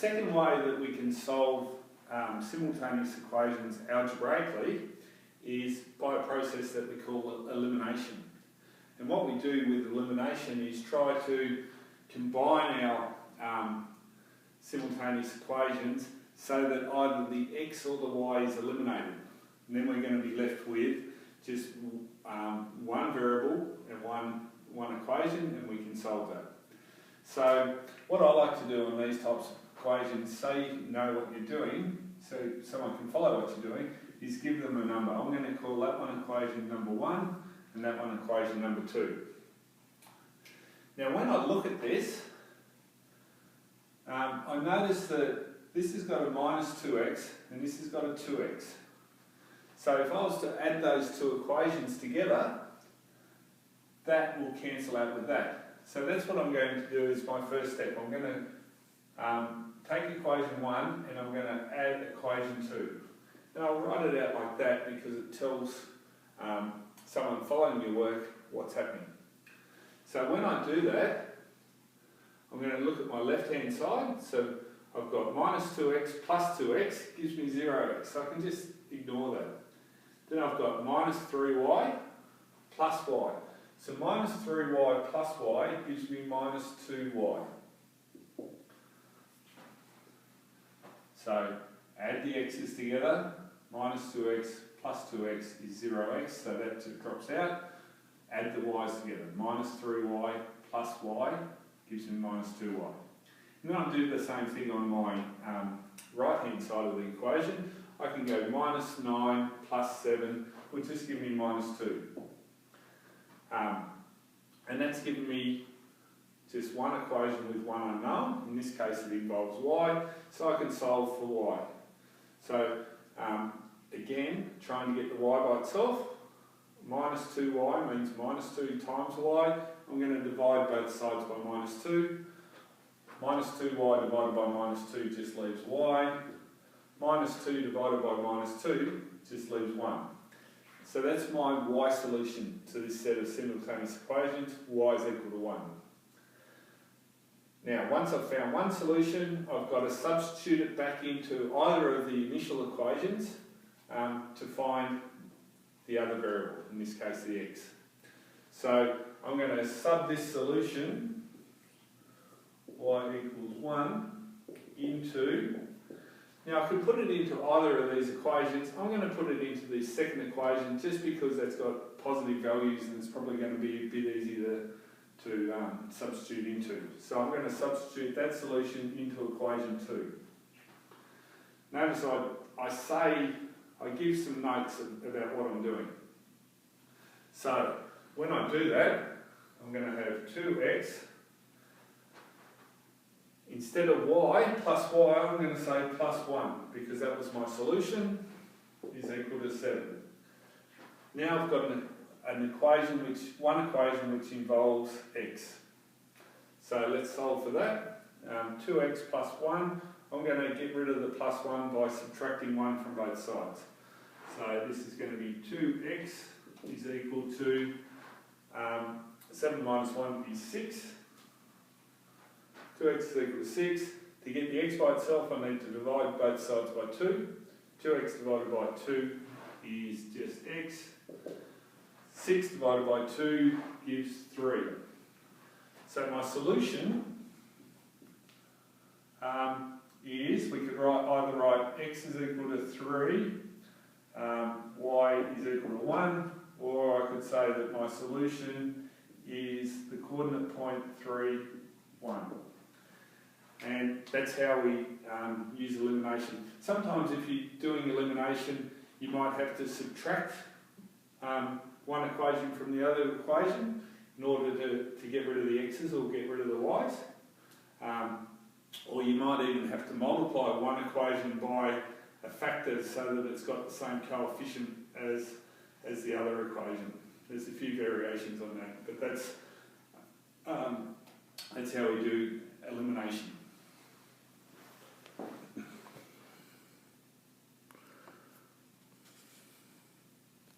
second way that we can solve simultaneous equations algebraically is by a process that we call elimination. And what we do with elimination is try to combine our simultaneous equations so that either the x or the y is eliminated. And then we're going to be left with just one variable and one equation, and we can solve that. So what I like to do on these types of equations, say you know what you're doing, so someone can follow what you're doing, is give them a number. I'm going to call that one equation number 1 and that one equation number 2. Now when I look at this, I notice that this has got a minus 2x and this has got a 2x. So if I was to add those two equations together, that will cancel out with that. So that's what I'm going to do as my first step. I'm going to take equation 1 and I'm going to add equation 2. And I'll write it out like that because it tells someone following your work what's happening. So when I do that, I'm going to look at my left-hand side. So I've got minus 2x plus 2x gives me 0x. So I can just ignore that. Then I've got minus 3y plus y. So minus 3y plus y gives me minus 2y. So add the x's together. Minus 2x plus 2x is 0x, so that just drops out. Add the y's together. Minus 3y plus y gives me minus 2y. And then I'll do the same thing on my right-hand side of the equation. I can go minus 9 plus 7, which just give me minus 2. And that's given me just one equation with one unknown. In this case it involves y, so I can solve for y. So again, trying to get the y by itself, minus 2y means minus 2 times y. I'm going to divide both sides by minus 2. Minus 2y divided by minus 2 just leaves y. Minus 2 divided by minus 2 just leaves 1. So that's my y solution to this set of simultaneous equations. Y is equal to 1. Now, once I've found one solution, I've got to substitute it back into either of the initial equations to find the other variable, in this case the x. So I'm going to sub this solution, y equals 1, into... Now I could put it into either of these equations. I'm going to put it into the second equation just because that's got positive values and it's probably going to be a bit easier to substitute into. So I'm going to substitute that solution into equation 2. Notice I give some notes about what I'm doing. So when I do that, I'm going to have 2x. Instead of y plus y, I'm going to say plus 1 because that was my solution, is equal to 7. Now I've got one equation which involves x. So let's solve for that. 2x plus 1, I'm going to get rid of the plus 1 by subtracting 1 from both sides. So this is going to be 2x is equal to 7 minus 1 is 6. 2x is equal to 6. To get the x by itself, I need to divide both sides by 2. 2x divided by 2 is just x. 6 divided by 2 gives 3. So my solution is, we could either write x is equal to 3, y is equal to 1, or I could say that my solution is the coordinate point 3, 1. And that's how we use elimination. Sometimes if you're doing elimination, you might have to subtract one equation from the other equation in order to get rid of the x's or get rid of the y's. Or you might even have to multiply one equation by a factor so that it's got the same coefficient as the other equation. There's a few variations on that, but that's how we do elimination.